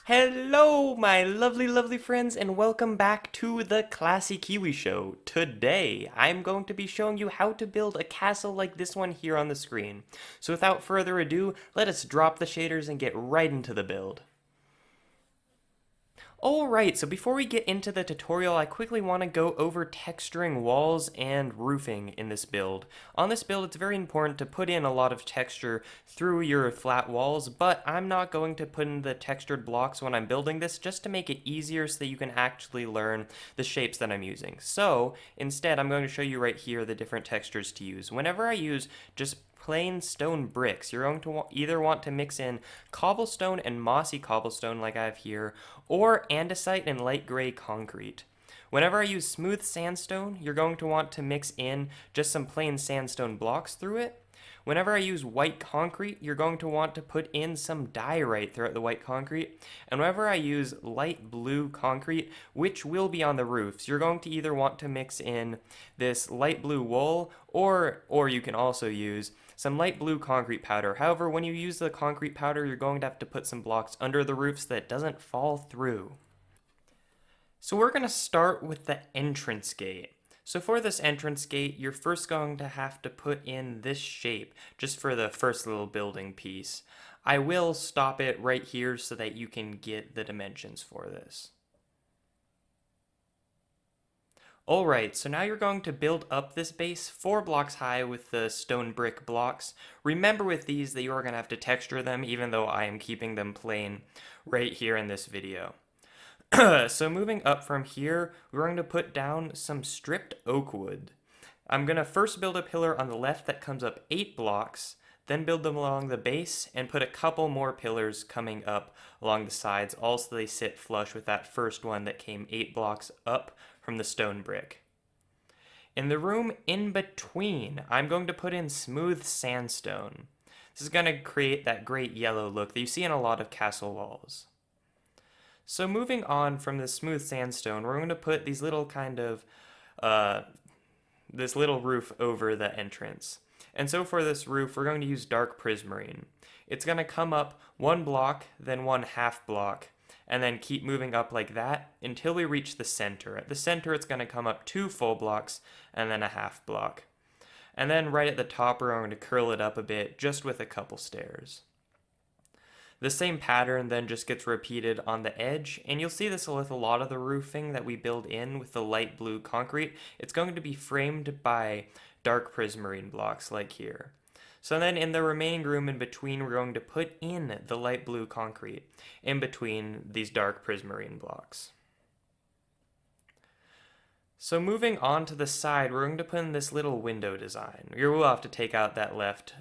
Hello, my lovely friends, and welcome back to the Classy Kiwi Show. Today, I'm going to be showing you how to build a castle like this one here on the screen. So without further ado, let us drop the shaders and get right into the build. Alright, so before we get into the tutorial, I quickly want to go over texturing walls and roofing in this build. On this build, it's very important to put in a lot of texture through your flat walls, but I'm not going to put in the textured blocks when I'm building this just to make it easier so that you can actually learn the shapes that I'm using. So instead, I'm going to show you right here the different textures to use. Whenever I use just plain stone bricks, you're going to either want to mix in cobblestone and mossy cobblestone like I have here, or andesite and light gray concrete. Whenever I use smooth sandstone, you're going to want to mix in just some plain sandstone blocks through it. Whenever I use white concrete, you're going to want to put in some diorite throughout the white concrete. And whenever I use light blue concrete, which will be on the roofs, you're going to either want to mix in this light blue wool, or you can also use some light blue concrete powder. However, when you use the concrete powder, you're going to have to put some blocks under the roof so that it doesn't fall through. So we're going to start with the entrance gate. So for this entrance gate, you're first going to have to put in this shape, just for the first little building piece. I will stop it right here so that you can get the dimensions for this. Alright, so now you're going to build up this base 4 blocks high with the stone brick blocks. Remember with these that you are going to have to texture them, even though I am keeping them plain right here in this video. So moving up from here, we're going to put down some stripped oak wood. I'm going to first build a pillar on the left that comes up 8 blocks, then build them along the base, and put a couple more pillars coming up along the sides, also they sit flush with that first one that came 8 blocks up from the stone brick. In the room in between, I'm going to put in smooth sandstone. This is going to create that great yellow look that you see in a lot of castle walls. So moving on from the smooth sandstone, we're going to put these little this little roof over the entrance. And so for this roof, we're going to use dark prismarine. It's going to come up 1 block, then 1/2 block, and then keep moving up like that until we reach the center. At the center, it's going to come up 2 full blocks, and then a 1/2 block. And then right at the top, we're going to curl it up a bit, just with a couple stairs. The same pattern then just gets repeated on the edge, and you'll see this with a lot of the roofing that we build in with the light blue concrete. It's going to be framed by dark prismarine blocks like here. So then in the remaining room in between, we're going to put in the light blue concrete in between these dark prismarine blocks. So moving on to the side, we're going to put in this little window design. You will have to take out that left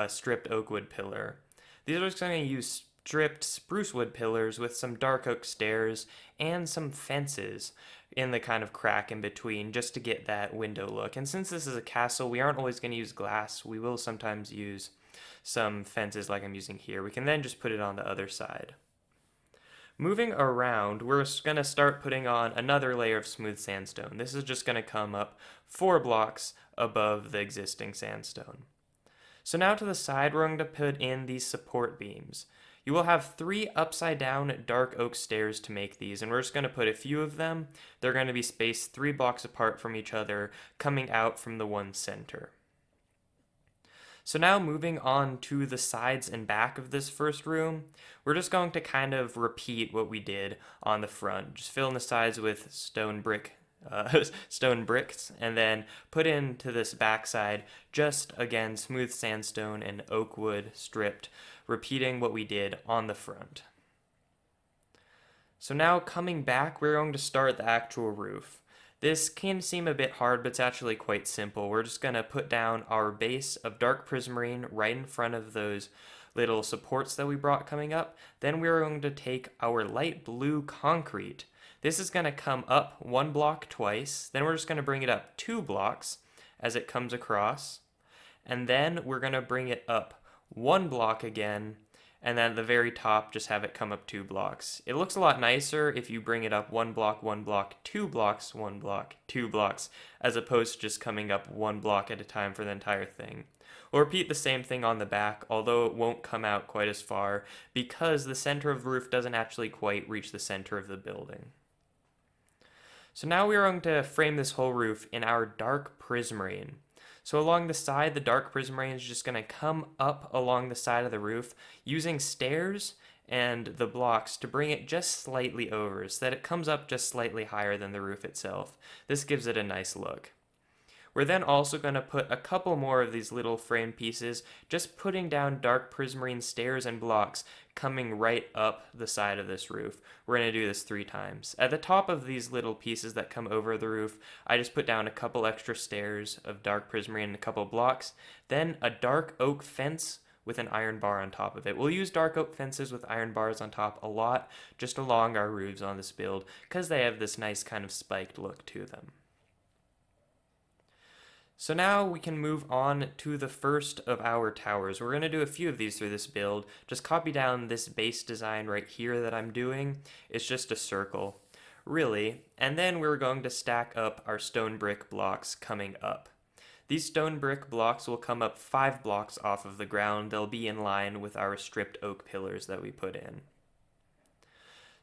stripped oak wood pillar. These are just going to use stripped spruce wood pillars with some dark oak stairs and some fences in the kind of crack in between just to get that window look. And since this is a castle, we aren't always going to use glass. We will sometimes use some fences like I'm using here. We can then just put it on the other side. Moving around, we're going to start putting on another layer of smooth sandstone. This is just going to come up 4 blocks above the existing sandstone. So now to the side, we're going to put in these support beams. You will have 3 upside down dark oak stairs to make these, and we're just going to put a few of them. They're going to be spaced 3 blocks apart from each other, coming out from the one center. So now moving on to the sides and back of this first room, we're just going to kind of repeat what we did on the front. Just fill in the sides with stone bricks, and then put into this backside just again smooth sandstone and oak wood stripped, repeating what we did on the front. So now coming back, we're going to start the actual roof. This can seem a bit hard, but it's actually quite simple. We're just going to put down our base of dark prismarine right in front of those little supports that we brought coming up. Then we're going to take our light blue concrete. This is going to come up 1 block twice, then we're just going to bring it up 2 blocks as it comes across, and then we're going to bring it up 1 block again, and then at the very top just have it come up 2 blocks. It looks a lot nicer if you bring it up 1 block, 1 block, 2 blocks, 1 block, 2 blocks, as opposed to just coming up 1 block at a time for the entire thing. We'll repeat the same thing on the back, although it won't come out quite as far because the center of the roof doesn't actually quite reach the center of the building. So now we are going to frame this whole roof in our dark prismarine. So along the side, the dark prismarine is just going to come up along the side of the roof using stairs and the blocks to bring it just slightly over so that it comes up just slightly higher than the roof itself. This gives it a nice look. We're then also going to put a couple more of these little frame pieces, just putting down dark prismarine stairs and blocks coming right up the side of this roof. We're going to do this 3 times. At the top of these little pieces that come over the roof, I just put down a couple extra stairs of dark prismarine and a couple blocks, then a dark oak fence with an iron bar on top of it. We'll use dark oak fences with iron bars on top a lot, just along our roofs on this build, because they have this nice kind of spiked look to them. So now we can move on to the first of our towers. We're going to do a few of these through this build. Just copy down this base design right here that I'm doing. It's just a circle, really. And then we're going to stack up our stone brick blocks coming up. These stone brick blocks will come up 5 blocks off of the ground. They'll be in line with our stripped oak pillars that we put in.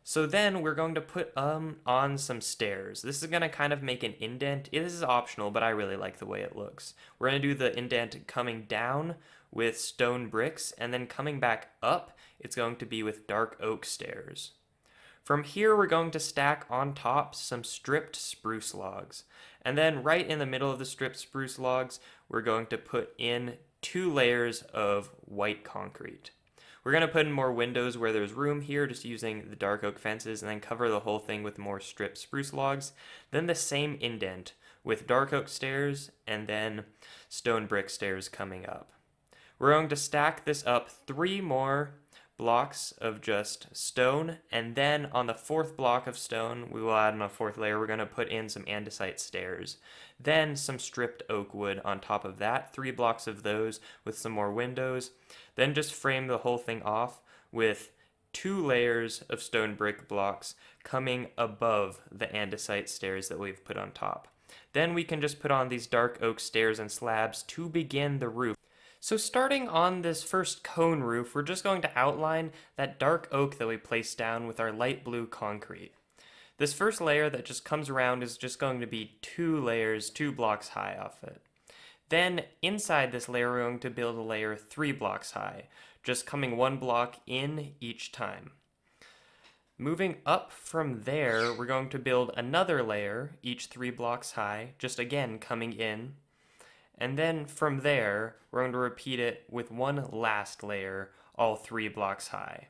So then we're going to put on some stairs. This is going to kind of make an indent. This is optional, but I really like the way it looks. We're going to do the indent coming down with stone bricks, and then coming back up, it's going to be with dark oak stairs. From here, we're going to stack on top some stripped spruce logs. And then right in the middle of the stripped spruce logs, we're going to put in 2 layers of white concrete. We're going to put in more windows where there's room here, just using the dark oak fences, and then cover the whole thing with more stripped spruce logs. Then the same indent with dark oak stairs and then stone brick stairs coming up. We're going to stack this up 3 more blocks of just stone, and then on the 4th block of stone, we will add in a 4th layer. We're going to put in some andesite stairs. Then some stripped oak wood on top of that, 3 blocks of those with some more windows. Then just frame the whole thing off with 2 layers of stone brick blocks coming above the andesite stairs that we've put on top. Then we can just put on these dark oak stairs and slabs to begin the roof. So starting on this first cone roof, we're just going to outline that dark oak that we placed down with our light blue concrete. This first layer that just comes around is just going to be 2 layers, 2 blocks high off it. Then inside this layer, we're going to build a layer 3 blocks high, just coming 1 block in each time. Moving up from there, we're going to build another layer, each 3 blocks high, just again coming in. And then from there, we're going to repeat it with 1 last layer, all 3 blocks high.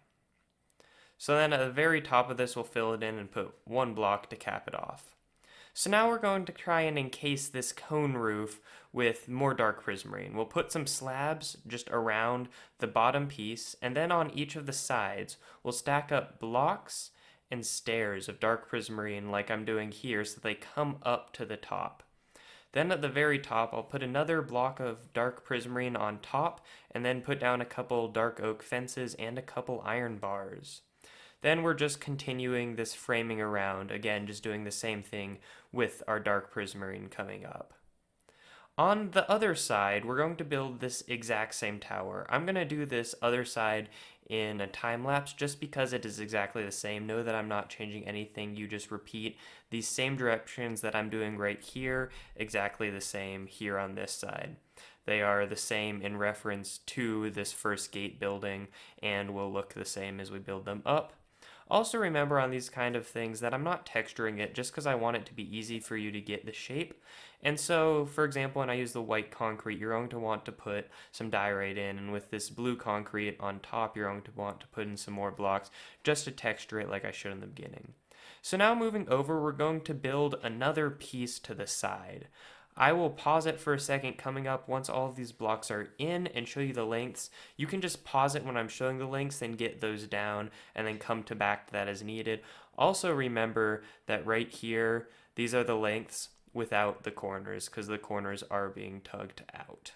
So then at the very top of this, we'll fill it in and put 1 block to cap it off. So now we're going to try and encase this cone roof with more dark prismarine. We'll put some slabs just around the bottom piece, and then on each of the sides, we'll stack up blocks and stairs of dark prismarine like I'm doing here so they come up to the top. Then at the very top, I'll put another block of dark prismarine on top, and then put down a couple dark oak fences and a couple iron bars. Then we're just continuing this framing around, again, just doing the same thing with our dark prismarine coming up. On the other side, we're going to build this exact same tower. I'm going to do this other side in a time lapse just because it is exactly the same. Know that I'm not changing anything. You just repeat these same directions that I'm doing right here, exactly the same here on this side. They are the same in reference to this first gate building and will look the same as we build them up. Also remember on these kind of things that I'm not texturing it just because I want it to be easy for you to get the shape. And so, for example, when I use the white concrete, you're going to want to put some diorite in, and with this blue concrete on top, you're going to want to put in some more blocks just to texture it like I showed in the beginning. So now moving over, we're going to build another piece to the side. I will pause it for a second coming up once all of these blocks are in and show you the lengths. You can just pause it when I'm showing the lengths and get those down and then come to back to that as needed. Also remember that right here, these are the lengths without the corners because the corners are being tugged out.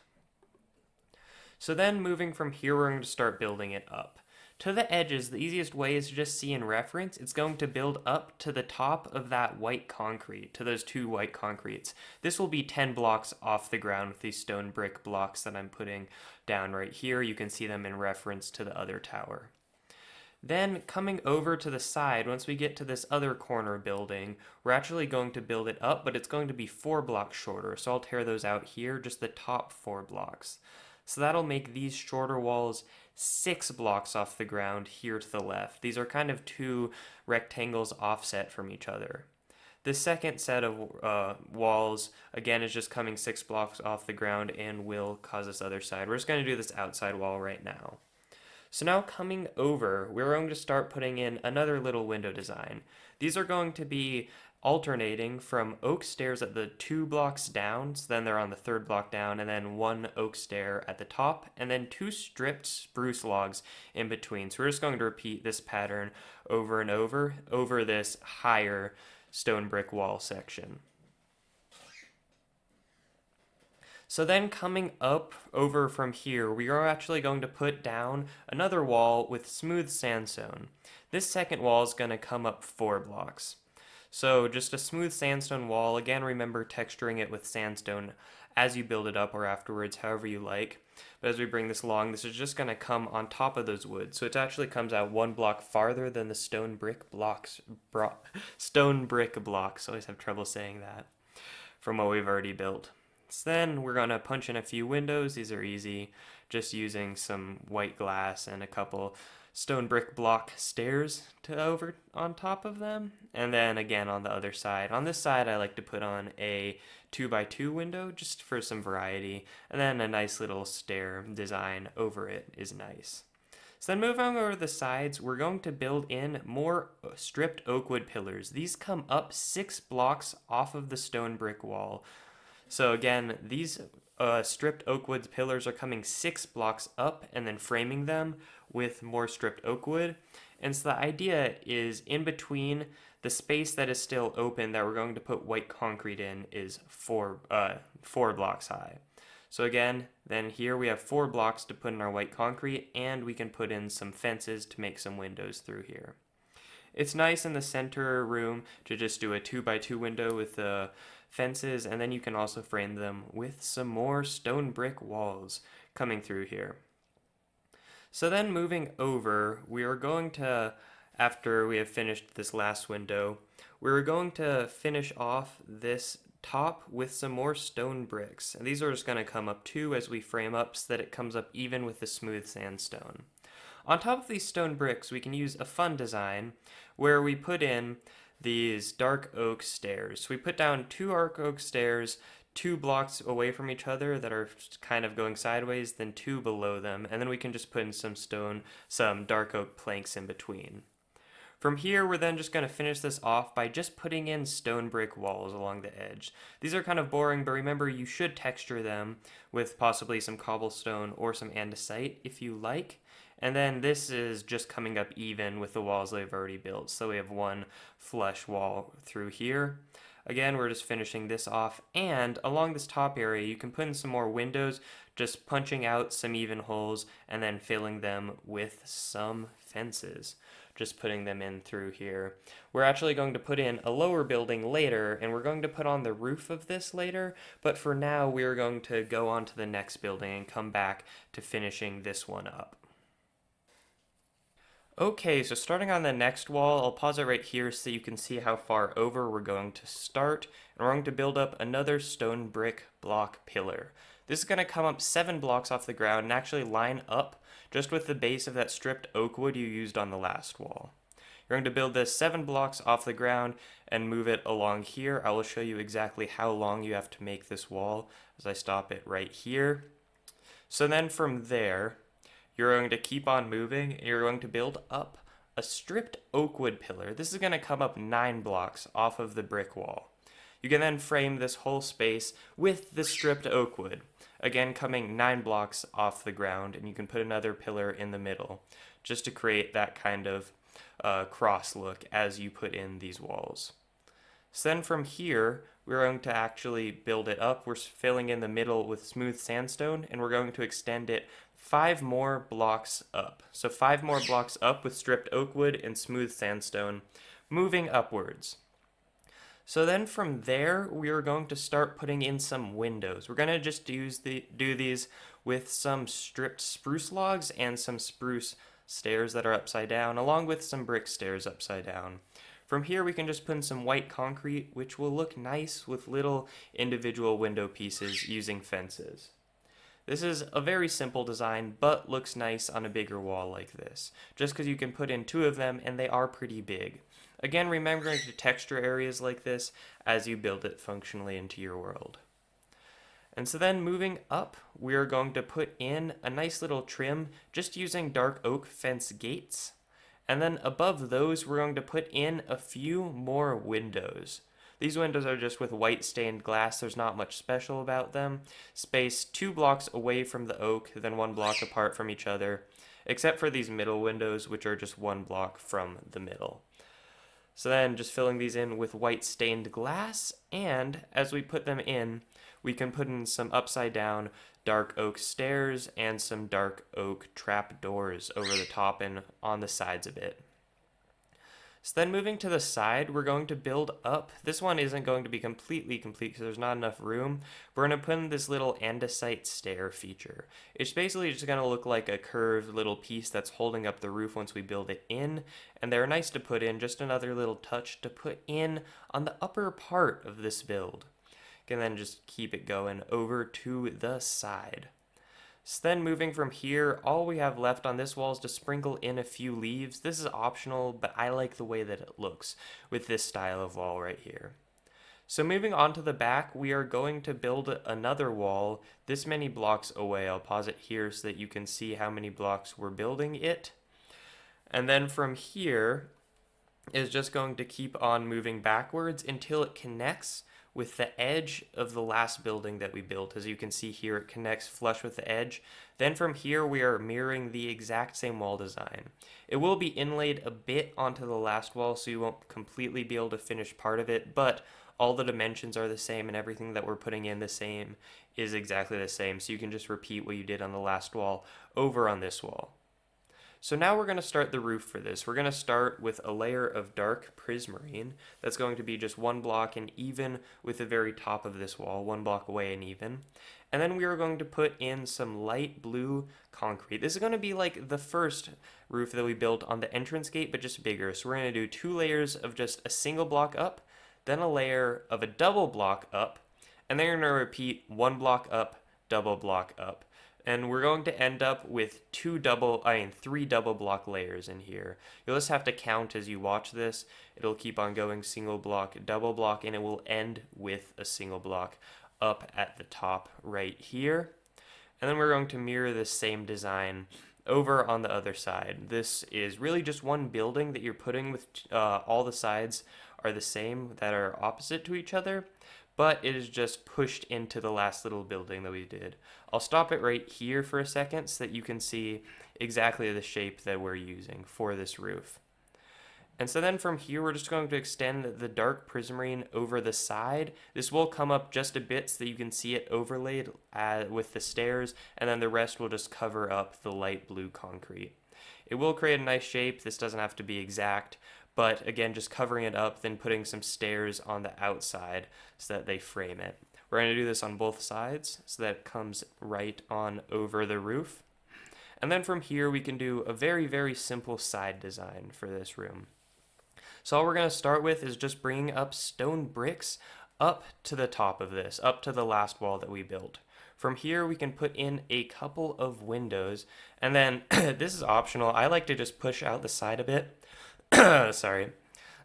So then moving from here, we're going to start building it up. To the edges, the easiest way is to just see in reference. It's going to build up to the top of that white concrete, to those two white concretes. This will be 10 blocks off the ground with these stone brick blocks that I'm putting down right here. You can see them in reference to the other tower. Then coming over to the side, once we get to this other corner building, we're actually going to build it up, but it's going to be 4 blocks shorter. So I'll tear those out here, just the top 4 blocks. So that'll make these shorter walls 6 blocks off the ground here to the left. These are kind of 2 rectangles offset from each other. The second set of walls, again, is just coming 6 blocks off the ground and will cause this other side. We're just going to do this outside wall right now. So now coming over, we're going to start putting in another little window design. These are going to be alternating from oak stairs at the 2 blocks down, so then they're on the 3rd block down, and then 1 oak stair at the top, and then 2 stripped spruce logs in between. So we're just going to repeat this pattern over and over this higher stone brick wall section. So then coming up over from here, we are actually going to put down another wall with smooth sandstone. This second wall is going to come up 4 blocks. So just a smooth sandstone wall. Again, remember texturing it with sandstone as you build it up or afterwards, however you like. But as we bring this along, this is just going to come on top of those woods. So it actually comes out 1 block farther than the stone brick blocks. Stone brick blocks. Always have trouble saying that from what we've already built. So then we're going to punch in a few windows. These are easy, just using some white glass and a couple stone brick block stairs to over on top of them. And then again on the other side. On this side I like to put on a 2x2 window just for some variety. And then a nice little stair design over it is nice. So then moving over the sides, we're going to build in more stripped oak wood pillars. These come up 6 blocks off of the stone brick wall. So again, these stripped oak wood pillars are coming 6 blocks up and then framing them with more stripped oak wood. And so the idea is in between the space that is still open that we're going to put white concrete in is 4 blocks high. So again, then here we have 4 blocks to put in our white concrete, and we can put in some fences to make some windows through here. It's nice in the center room to just do a 2x2 window with the fences, and then you can also frame them with some more stone brick walls coming through here. So then moving over, we are going to, after we have finished this last window, we're going to finish off this top with some more stone bricks. And these are just going to come up too as we frame up so that it comes up even with the smooth sandstone. On top of these stone bricks, we can use a fun design where we put in these dark oak stairs. So we put down 2 dark oak stairs 2 blocks away from each other that are kind of going sideways, then 2 below them, and then we can just put in some dark oak planks in between. From here, we're then just going to finish this off by just putting in stone brick walls along the edge. These are kind of boring, but remember you should texture them with possibly some cobblestone or some andesite if you like. And then this is just coming up even with the walls they've already built. So we have 1 flush wall through here. Again, we're just finishing this off. And along this top area, you can put in some more windows, just punching out some even holes and then filling them with some fences. Just putting them in through here. We're actually going to put in a lower building later, and we're going to put on the roof of this later, but for now we're going to go on to the next building and come back to finishing this one up. Okay, so starting on the next wall, I'll pause it right here so you can see how far over we're going to start, and we're going to build up another stone brick block pillar. This is going to come up 7 blocks off the ground and actually line up just with the base of that stripped oak wood you used on the last wall. You're going to build this 7 blocks off the ground and move it along here. I will show you exactly how long you have to make this wall as I stop it right here. So then from there, you're going to keep on moving and you're going to build up a stripped oak wood pillar. This is going to come up 9 blocks off of the brick wall. You can then frame this whole space with the stripped oak wood. Again, coming 9 blocks off the ground, and you can put another pillar in the middle just to create that kind of cross look as you put in these walls. So then from here, we're going to actually build it up. We're filling in the middle with smooth sandstone, and we're going to extend it 5 more blocks up. So 5 more blocks up with stripped oak wood and smooth sandstone, moving upwards. So then from there, we are going to start putting in some windows. We're going to just do these with some stripped spruce logs and some spruce stairs that are upside down, along with some brick stairs upside down. From here, we can just put in some white concrete, which will look nice with little individual window pieces using fences. This is a very simple design, but looks nice on a bigger wall like this, just because you can put in 2 of them and they are pretty big. Again, remembering to texture areas like this as you build it functionally into your world. And so then moving up, we're going to put in a nice little trim just using dark oak fence gates. And then above those, we're going to put in a few more windows. These windows are just with white stained glass. There's not much special about them. Spaced 2 blocks away from the oak, then 1 block apart from each other, except for these middle windows, which are just 1 block from the middle. So then just filling these in with white stained glass, and as we put them in, we can put in some upside down dark oak stairs and some dark oak trap doors over the top and on the sides a bit. So then moving to the side, we're going to build up. This one isn't going to be completely complete because there's not enough room. We're going to put in this little andesite stair feature. It's basically just going to look like a curved little piece that's holding up the roof once we build it in. And they're nice to put in, just another little touch to put in on the upper part of this build. And then just keep it going over to the side. So then moving from here, all we have left on this wall is to sprinkle in a few leaves. This is optional, but I like the way that it looks with this style of wall right here. So moving on to the back, we are going to build another wall this many blocks away. I'll pause it here so that you can see how many blocks we're building it. And then from here is just going to keep on moving backwards until it connects with the edge of the last building that we built. As you can see here, it connects flush with the edge. Then from here, we are mirroring the exact same wall design. It will be inlaid a bit onto the last wall, so you won't completely be able to finish part of it, but all the dimensions are the same and everything that we're putting in the same is exactly the same. So you can just repeat what you did on the last wall over on this wall. So now we're going to start the roof for this. We're going to start with a layer of dark prismarine that's going to be just 1 block and even with the very top of this wall, 1 block away and even. And then we are going to put in some light blue concrete. This is going to be like the first roof that we built on the entrance gate, but just bigger. So we're going to do 2 layers of just a single block up, then a layer of a double block up, and then you're going to repeat 1 block up, double block up. And we're going to end up with 3 double block layers in here. You'll just have to count as you watch this. It'll keep on going single block, double block, and it will end with a single block up at the top right here. And then we're going to mirror this same design over on the other side. This is really just one building that you're putting with all the sides are the same that are opposite to each other, but it is just pushed into the last little building that we did. I'll stop it right here for a second so that you can see exactly the shape that we're using for this roof. And so then from here, we're just going to extend the dark prismarine over the side. This will come up just a bit so that you can see it overlaid with the stairs, and then the rest will just cover up the light blue concrete. It will create a nice shape. This doesn't have to be exact, but again, just covering it up, then putting some stairs on the outside so that they frame it. We're going to do this on both sides so that it comes right on over the roof. And then from here, we can do a very, very simple side design for this room. So all we're going to start with is just bringing up stone bricks up to the top of this, up to the last wall that we built. From here, we can put in a couple of windows, and then this is optional. I like to just push out the side a bit. Sorry.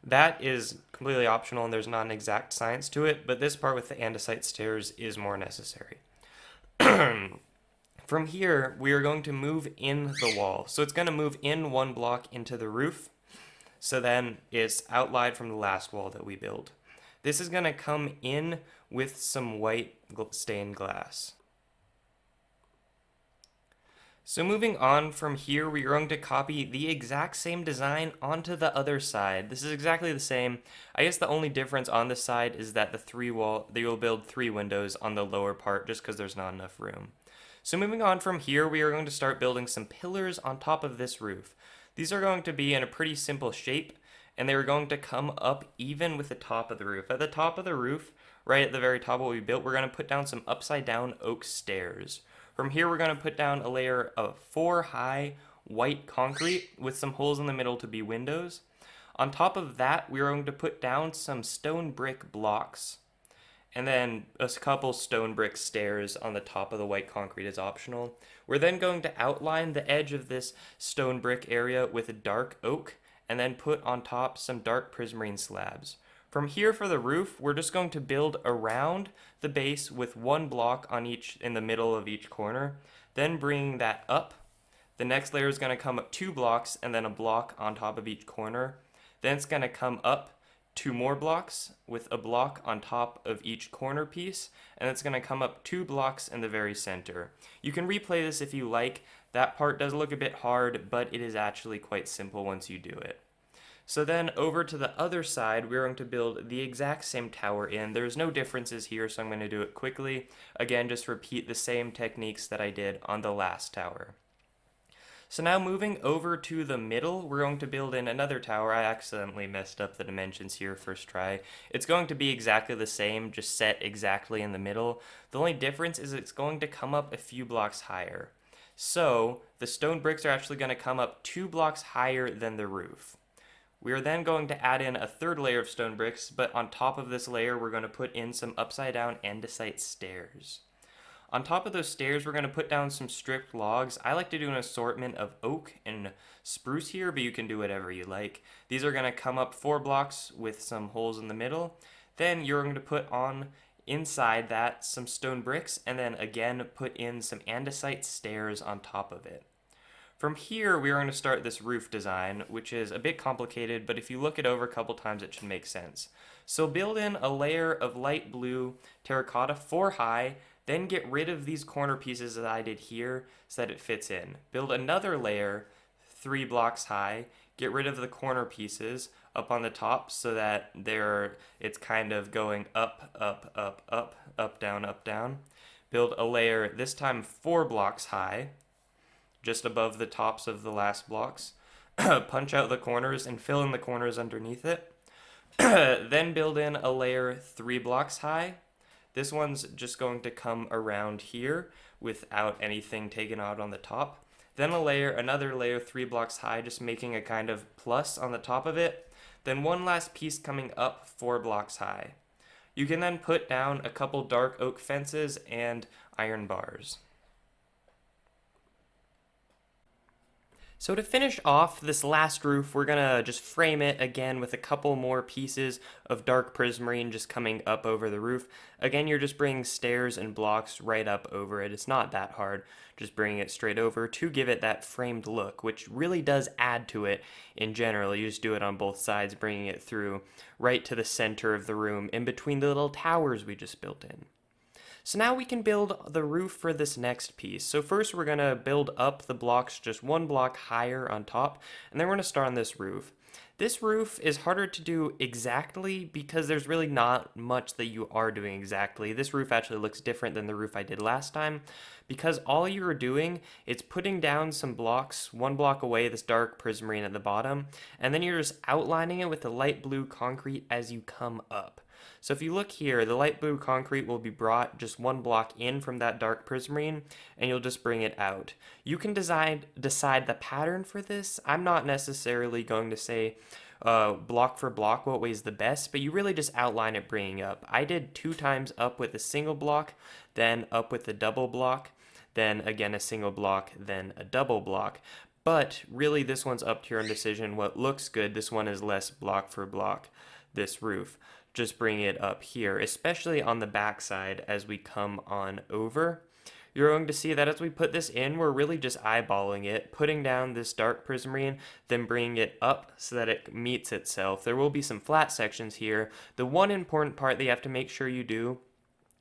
That is completely optional, and there's not an exact science to it, but this part with the andesite stairs is more necessary. From here, we are going to move in the wall. So it's going to move in 1 block into the roof. So then it's outlined from the last wall that we built. This is going to come in with some white stained glass. So moving on from here, we're going to copy the exact same design onto the other side. This is exactly the same. I guess the only difference on this side is that they will build 3 windows on the lower part just because there's not enough room. So moving on from here, we are going to start building some pillars on top of this roof. These are going to be in a pretty simple shape, and they are going to come up even with the top of the roof. At the top of the roof, right at the very top of what we built, we're going to put down some upside down oak stairs. From here, we're going to put down a layer of 4 high white concrete with some holes in the middle to be windows. On top of that, we're going to put down some stone brick blocks. And then a couple stone brick stairs on the top of the white concrete is optional. We're then going to outline the edge of this stone brick area with a dark oak and then put on top some dark prismarine slabs. From here for the roof, we're just going to build around the base with 1 block on each in the middle of each corner, then bring that up. The next layer is going to come up 2 blocks and then a block on top of each corner. Then it's going to come up 2 more blocks with a block on top of each corner piece, and it's going to come up 2 blocks in the very center. You can replay this if you like. That part does look a bit hard, but it is actually quite simple once you do it. So then over to the other side, we're going to build the exact same tower in. There's no differences here, so I'm going to do it quickly. Again, just repeat the same techniques that I did on the last tower. So now moving over to the middle, we're going to build in another tower. I accidentally messed up the dimensions here first try. It's going to be exactly the same, just set exactly in the middle. The only difference is it's going to come up a few blocks higher. So the stone bricks are actually going to come up 2 blocks higher than the roof. We are then going to add in a 3rd layer of stone bricks, but on top of this layer, we're going to put in some upside down andesite stairs. On top of those stairs, we're going to put down some stripped logs. I like to do an assortment of oak and spruce here, but you can do whatever you like. These are going to come up 4 blocks with some holes in the middle. Then you're going to put on inside that some stone bricks, and then again put in some andesite stairs on top of it. From here, we are going to start this roof design, which is a bit complicated, but if you look it over a couple times, it should make sense. So build in a layer of light blue terracotta 4 high, then get rid of these corner pieces that I did here so that it fits in. Build another layer 3 blocks high, get rid of the corner pieces up on the top so that it's kind of going up, up, up, up, up, down, up, down. Build a layer, this time 4 blocks high, just above the tops of the last blocks. Punch out the corners and fill in the corners underneath it. Then build in a layer 3 blocks high. This one's just going to come around here without anything taken out on the top. Then another layer 3 blocks high, just making a kind of plus on the top of it. Then one last piece coming up 4 blocks high. You can then put down a couple dark oak fences and iron bars. So to finish off this last roof, we're gonna just frame it again with a couple more pieces of dark prismarine just coming up over the roof. Again, you're just bringing stairs and blocks right up over it. It's not that hard, just bringing it straight over to give it that framed look, which really does add to it in general. You just do it on both sides, bringing it through right to the center of the room in between the little towers we just built in. So now we can build the roof for this next piece. So first we're going to build up the blocks just 1 block higher on top, and then we're going to start on this roof. This roof is harder to do exactly because there's really not much that you are doing exactly. This roof actually looks different than the roof I did last time because all you are doing is putting down some blocks 1 block away, this dark prismarine at the bottom, and then you're just outlining it with the light blue concrete as you come up. So if you look here, the light blue concrete will be brought just 1 block in from that dark prismarine, and you'll just bring it out. You can decide the pattern for this. I'm not necessarily going to say block for block what way is the best, but you really just outline it bringing up. I did 2 times up with a single block, then up with a double block, then again a single block, then a double block. But really this one's up to your own decision. What looks good, this one is less block for block, this roof. Just bring it up here, especially on the back side as we come on over. You're going to see that as we put this in, we're really just eyeballing it, putting down this dark prismarine, then bringing it up so that it meets itself. There will be some flat sections here. The one important part that you have to make sure you do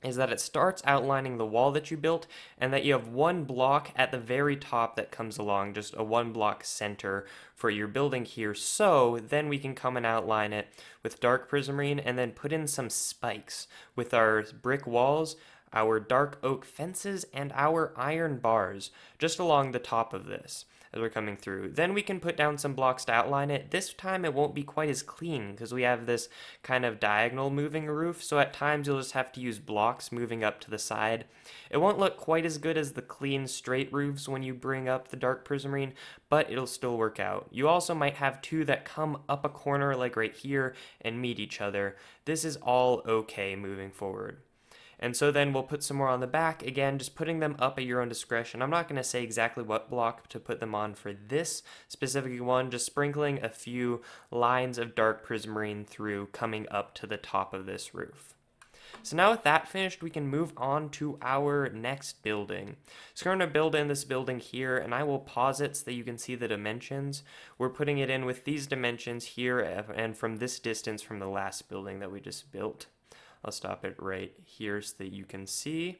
is that it starts outlining the wall that you built, and that you have one block at the very top that comes along, just a one block center for your building here. So then we can come and outline it with dark prismarine and then put in some spikes with our brick walls, our dark oak fences, and our iron bars just along the top of this as we're coming through. Then we can put down some blocks to outline it. This time it won't be quite as clean because we have this kind of diagonal moving roof, so at times you'll just have to use blocks moving up to the side. It won't look quite as good as the clean straight roofs when you bring up the dark prismarine, but it'll still work out. You also might have two that come up a corner like right here and meet each other. This is all okay moving forward. And so then we'll put some more on the back, again, just putting them up at your own discretion. I'm not going to say exactly what block to put them on for this specific one, just sprinkling a few lines of dark prismarine through coming up to the top of this roof. So now with that finished, we can move on to our next building. So we're going to build in this building here, and I will pause it so that you can see the dimensions. We're putting it in with these dimensions here and from this distance from the last building that we just built. I'll stop it right here so that you can see.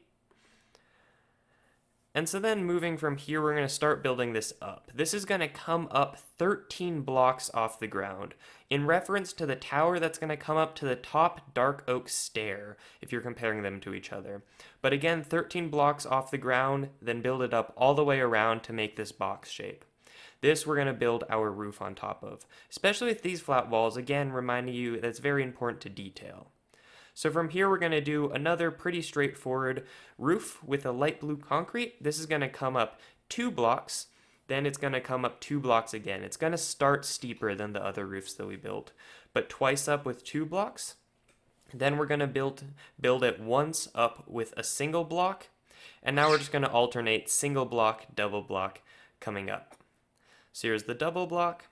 And so then moving from here, we're going to start building this up. This is going to come up 13 blocks off the ground in reference to the tower that's going to come up to the top dark oak stair if you're comparing them to each other. But again, 13 blocks off the ground, then build it up all the way around to make this box shape. This we're going to build our roof on top of, especially with these flat walls, again reminding you that's very important to detail. So from here, we're going to do another pretty straightforward roof with a light blue concrete. This is going to come up 2 blocks, then it's going to come up 2 blocks again. It's going to start steeper than the other roofs that we built, but twice up with 2 blocks. Then we're going to build it once up with a single block, and now we're just going to alternate single block, double block coming up. So here's the double block,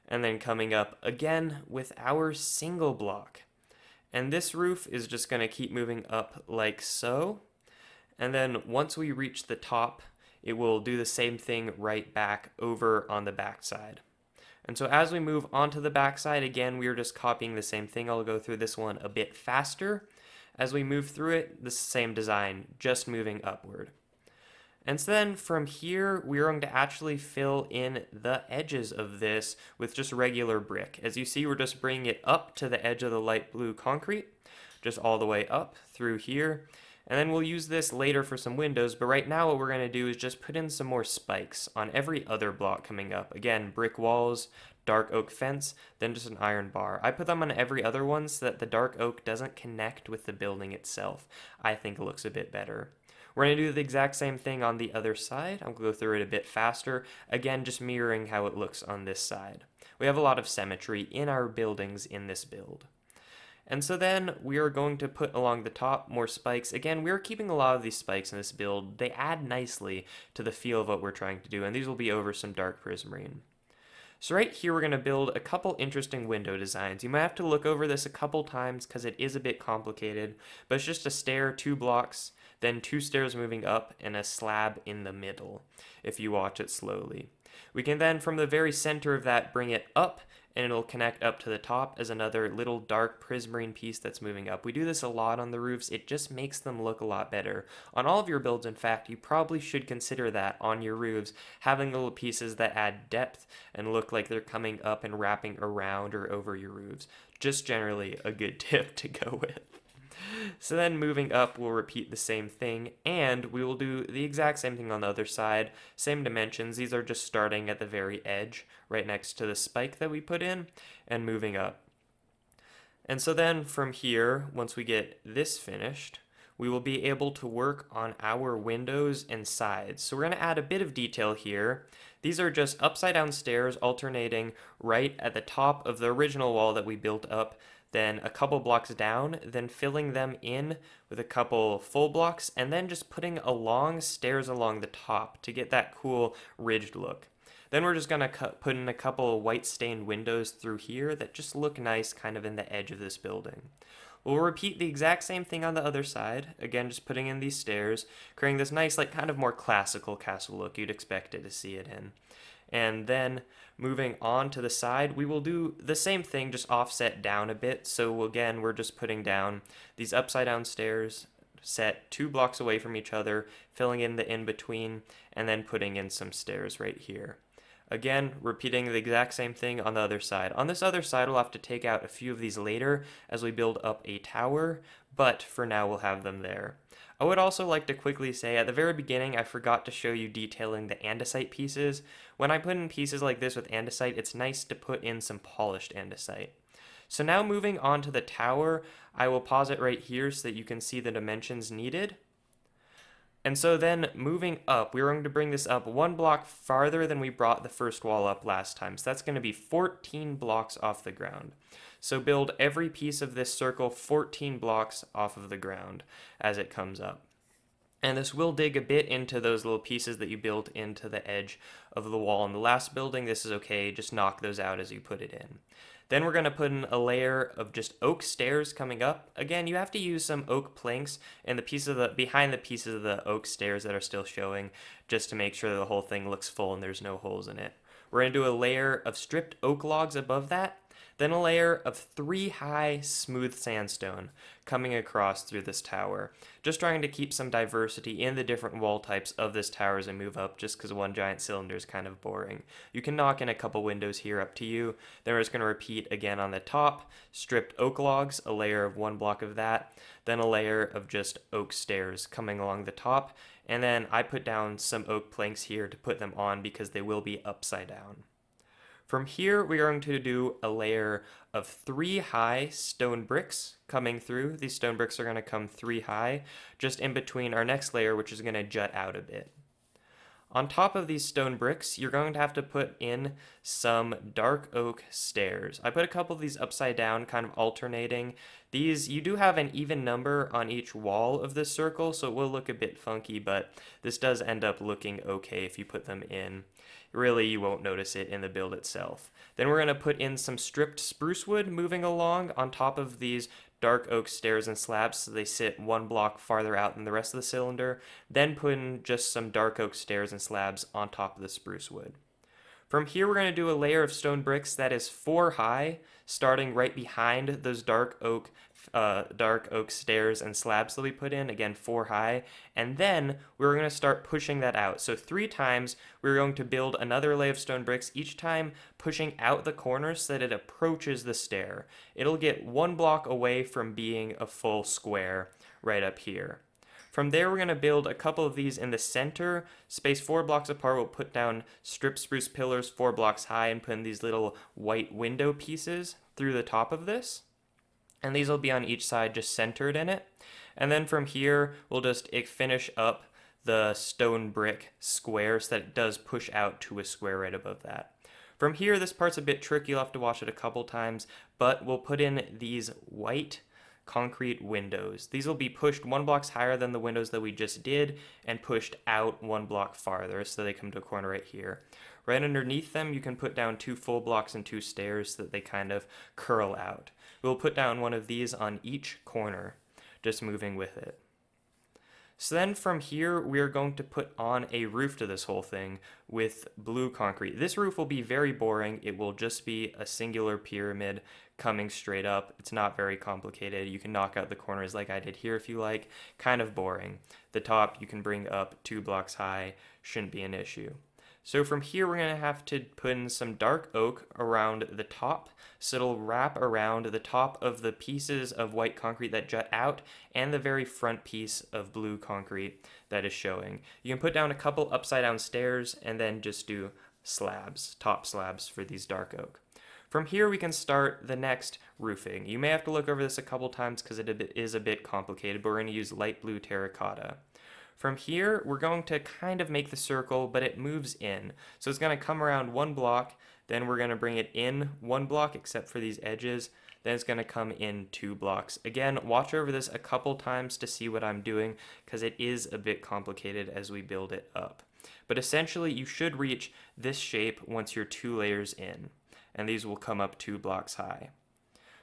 and then coming up again with our single block. And this roof is just going to keep moving up like so. And then once we reach the top, it will do the same thing right back over on the back side. And so as we move onto the back side, again, we are just copying the same thing. I'll go through this one a bit faster. As we move through it, the same design, just moving upward. And so then from here, we're going to actually fill in the edges of this with just regular brick. As you see, we're just bringing it up to the edge of the light blue concrete, just all the way up through here. And then we'll use this later for some windows, but right now what we're going to do is just put in some more spikes on every other block coming up. Again, brick walls, dark oak fence, then just an iron bar. I put them on every other one so that the dark oak doesn't connect with the building itself. I think it looks a bit better. We're going to do the exact same thing on the other side. I'm going to go through it a bit faster. Again, just mirroring how it looks on this side. We have a lot of symmetry in our buildings in this build. And so then we are going to put along the top more spikes. Again, we're keeping a lot of these spikes in this build. They add nicely to the feel of what we're trying to do, and these will be over some dark prismarine. So right here, we're going to build a couple interesting window designs. You might have to look over this a couple times because it is a bit complicated, but it's just a stair, 2 blocks, then 2 stairs moving up, and a slab in the middle, if you watch it slowly. We can then, from the very center of that, bring it up, and it'll connect up to the top as another little dark prismarine piece that's moving up. We do this a lot on the roofs. It just makes them look a lot better. On all of your builds, in fact, you probably should consider that on your roofs, having little pieces that add depth and look like they're coming up and wrapping around or over your roofs. Just generally a good tip to go with. So then moving up, we'll repeat the same thing, and we will do the exact same thing on the other side. Same dimensions. These are just starting at the very edge, right next to the spike that we put in, and moving up. And so then from here, once we get this finished, we will be able to work on our windows and sides. So we're going to add a bit of detail here. These are just upside down stairs alternating right at the top of the original wall that we built up, then a couple blocks down, then filling them in with a couple full blocks, and then just putting long stairs along the top to get that cool ridged look. Then we're just going to put in a couple white stained windows through here that just look nice kind of in the edge of this building. We'll repeat the exact same thing on the other side, again just putting in these stairs, creating this nice like kind of more classical castle look you'd expect it to see it in. And then moving on to the side, we will do the same thing, just offset down a bit. So again, we're just putting down these upside down stairs, set 2 blocks away from each other, filling in the in-between, and then putting in some stairs right here. Again, repeating the exact same thing on the other side. On this other side, we'll have to take out a few of these later as we build up a tower, but for now we'll have them there. I would also like to quickly say, at the very beginning, I forgot to show you detailing the andesite pieces. When I put in pieces like this with andesite, it's nice to put in some polished andesite. So now moving on to the tower, I will pause it right here so that you can see the dimensions needed. And so then moving up, we're going to bring this up 1 block farther than we brought the first wall up last time. So that's going to be 14 blocks off the ground. So build every piece of this circle 14 blocks off of the ground as it comes up. And this will dig a bit into those little pieces that you built into the edge of the wall in the last building. This is okay, just knock those out as you put it in. Then we're going to put in a layer of just oak stairs coming up. Again, you have to use some oak planks and behind the pieces of the oak stairs that are still showing, just to make sure that the whole thing looks full and there's no holes in it. We're going to do a layer of stripped oak logs above that, then a layer of 3 high smooth sandstone coming across through this tower. Just trying to keep some diversity in the different wall types of this tower as I move up, just because one giant cylinder is kind of boring. You can knock in a couple windows here, up to you. Then we're just going to repeat again on the top, stripped oak logs, a layer of 1 block of that, then a layer of just oak stairs coming along the top, and then I put down some oak planks here to put them on because they will be upside down. From here, we are going to do a layer of 3 high stone bricks coming through. These stone bricks are going to come 3 high, just in between our next layer, which is going to jut out a bit. On top of these stone bricks, you're going to have to put in some dark oak stairs. I put a couple of these upside down, kind of alternating. These, you do have an even number on each wall of this circle, so it will look a bit funky, but this does end up looking okay if you put them in. Really, you won't notice it in the build itself. Then we're going to put in some stripped spruce wood moving along on top of these dark oak stairs and slabs so they sit 1 block farther out than the rest of the cylinder. Then put in just some dark oak stairs and slabs on top of the spruce wood. From here, we're going to do a layer of stone bricks that is 4 high, starting right behind those dark oak stairs and slabs that we put in, again 4 high, and then we're going to start pushing that out. So 3 times we're going to build another layer of stone bricks, each time pushing out the corners so that it approaches the stair. It'll get 1 block away from being a full square right up here. From there, we're going to build a couple of these in the center. Spaced 4 blocks apart, we'll put down stripped spruce pillars 4 blocks high and put in these little white window pieces through the top of this. And these will be on each side, just centered in it. And then from here, we'll just finish up the stone brick square so that it does push out to a square right above that. From here, this part's a bit tricky. You'll have to watch it a couple times, but we'll put in these white concrete windows. These will be pushed 1 block higher than the windows that we just did and pushed out 1 block farther so they come to a corner right here. Right underneath them, you can put down 2 full blocks and 2 stairs so that they kind of curl out. We'll put down one of these on each corner, just moving with it. So then from here, we are going to put on a roof to this whole thing with blue concrete. This roof will be very boring. It will just be a singular pyramid coming straight up. It's not very complicated. You can knock out the corners like I did here if you like. Kind of boring. The top you can bring up 2 blocks high. Shouldn't be an issue. So from here, we're going to have to put in some dark oak around the top, so it'll wrap around the top of the pieces of white concrete that jut out and the very front piece of blue concrete that is showing. You can put down a couple upside down stairs and then just do slabs, top slabs for these dark oak. From here, we can start the next roofing. You may have to look over this a couple times because it is a bit complicated, but we're going to use light blue terracotta. From here, we're going to kind of make the circle, but it moves in. So it's going to come around 1 block, then we're going to bring it in 1 block, except for these edges. Then it's going to come in 2 blocks. Again, watch over this a couple times to see what I'm doing, because it is a bit complicated as we build it up. But essentially, you should reach this shape once you're 2 layers in, and these will come up 2 blocks high.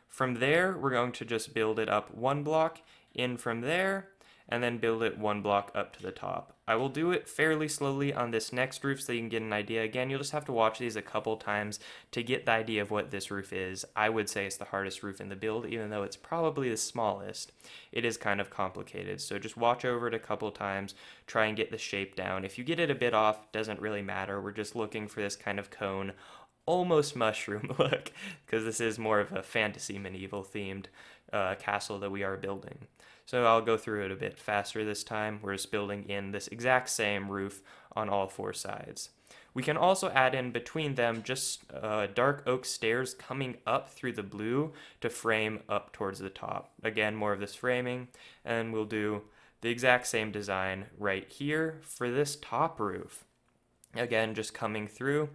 From there, we're going to just build it up 1 block in from there, and then build it one block up to the top. I will do it fairly slowly on this next roof so you can get an idea. Again, you'll just have to watch these a couple times to get the idea of what this roof is. I would say it's the hardest roof in the build, even though it's probably the smallest. It is kind of complicated, so just watch over it a couple times, try and get the shape down. If you get it a bit off, doesn't really matter. We're just looking for this kind of cone, almost mushroom look, because this is more of a fantasy medieval themed castle that we are building. So I'll go through it a bit faster this time. We're just building in this exact same roof on all four sides. We can also add in between them just dark oak stairs coming up through the blue to frame up towards the top. Again, more of this framing, and we'll do the exact same design right here for this top roof. Again, just coming through.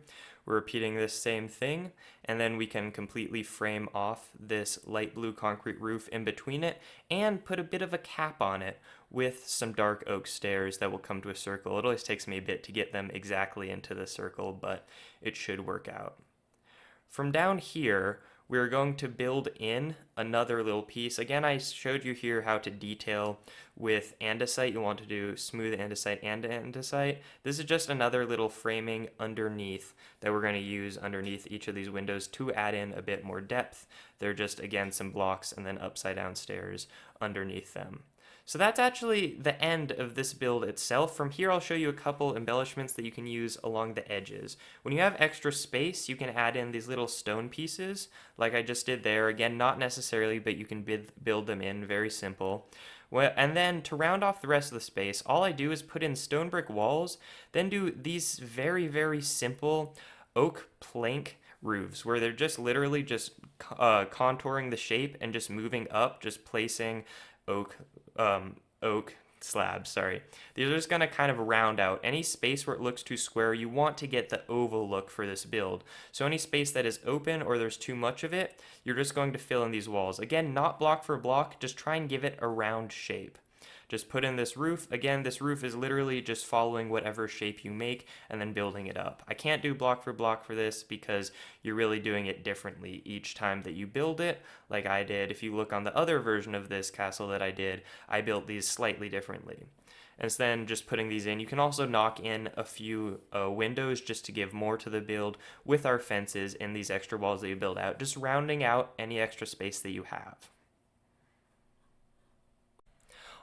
We're repeating this same thing, and then we can completely frame off this light blue concrete roof in between it and put a bit of a cap on it with some dark oak stairs that will come to a circle. It always takes me a bit to get them exactly into the circle, but it should work out. From down here, we're going to build in another little piece. Again, I showed you here how to detail with andesite. You want to do smooth andesite and andesite. This is just another little framing underneath that we're going to use underneath each of these windows to add in a bit more depth. They're just, again, some blocks and then upside down stairs underneath them. So that's actually the end of this build itself. From here, I'll show you a couple embellishments that you can use along the edges. When you have extra space, you can add in these little stone pieces, like I just did there. Again, not necessarily, but you can build them in, very simple. Well, and then to round off the rest of the space, all I do is put in stone brick walls, then do these very, very simple oak plank roofs where they're just literally just contouring the shape and just moving up, just placing oak slabs, sorry. These are just going to kind of round out any space where it looks too square. You want to get the oval look for this build. So any space that is open or there's too much of it, you're just going to fill in these walls. Again, not block for block, just try and give it a round shape. Just put in this roof. Again, this roof is literally just following whatever shape you make and then building it up. I can't do block for this because you're really doing it differently each time that you build it, like I did. If you look on the other version of this castle that I did, I built these slightly differently. And so then just putting these in, you can also knock in a few windows just to give more to the build with our fences and these extra walls that you build out, just rounding out any extra space that you have.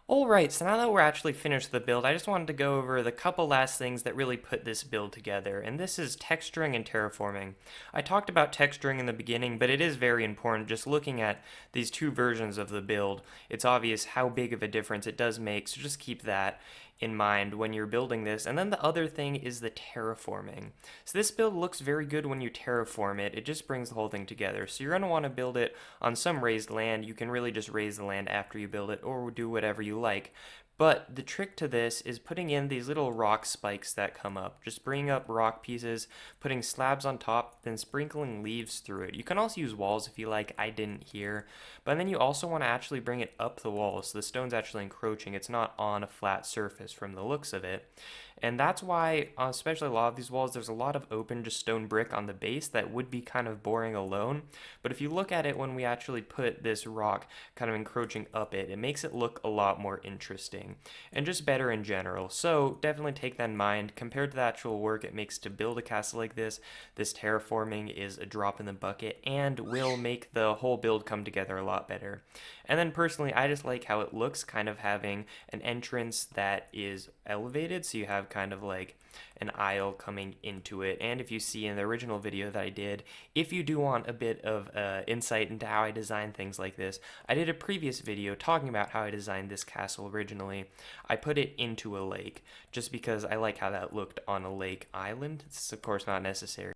Alright, so now that we're actually finished the build, I just wanted to go over the couple last things that really put this build together, and this is texturing and terraforming. I talked about texturing in the beginning, but it is very important. Just looking at these two versions of the build, it's obvious how big of a difference it does make, so just keep that in mind when you're building this. And then the other thing is the terraforming. So this build looks very good when you terraform it. It just brings the whole thing together. So you're going to want to build it on some raised land. You can really just raise the land after you build it or do whatever you like. But the trick to this is putting in these little rock spikes that come up. Just bringing up rock pieces, putting slabs on top, then sprinkling leaves through it. You can also use walls if you like. I didn't here. But then you also want to actually bring it up the wall so the stone's actually encroaching. It's not on a flat surface from the looks of it. And that's why, especially a lot of these walls, there's a lot of open just stone brick on the base that would be kind of boring alone. But if you look at it when we actually put this rock kind of encroaching up it, it makes it look a lot more interesting and just better in general. So definitely take that in mind. Compared to the actual work it makes to build a castle like this terraforming is a drop in the bucket and will make the whole build come together a lot better. And then personally, I just like how it looks, kind of having an entrance that is elevated, so you have kind of like an aisle coming into it. And if you see in the original video that I did, if you do want a bit of insight into how I design things like this, I did a previous video talking about how I designed this castle originally. I put it into a lake just because I like how that looked on a lake island. It's of course not necessary.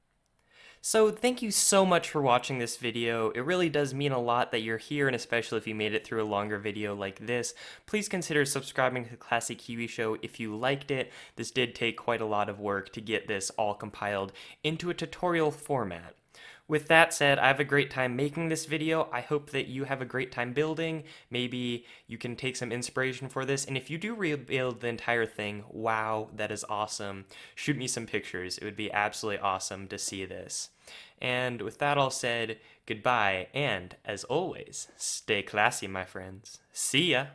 So thank you so much for watching this video. It really does mean a lot that you're here, and especially if you made it through a longer video like this. Please consider subscribing to the Classic Kiwi Show if you liked it. This did take quite a lot of work to get this all compiled into a tutorial format. With that said, I have a great time making this video. I hope that you have a great time building. Maybe you can take some inspiration for this. And if you do rebuild the entire thing, wow, that is awesome. Shoot me some pictures. It would be absolutely awesome to see this. And with that all said, goodbye. And as always, stay classy, my friends. See ya.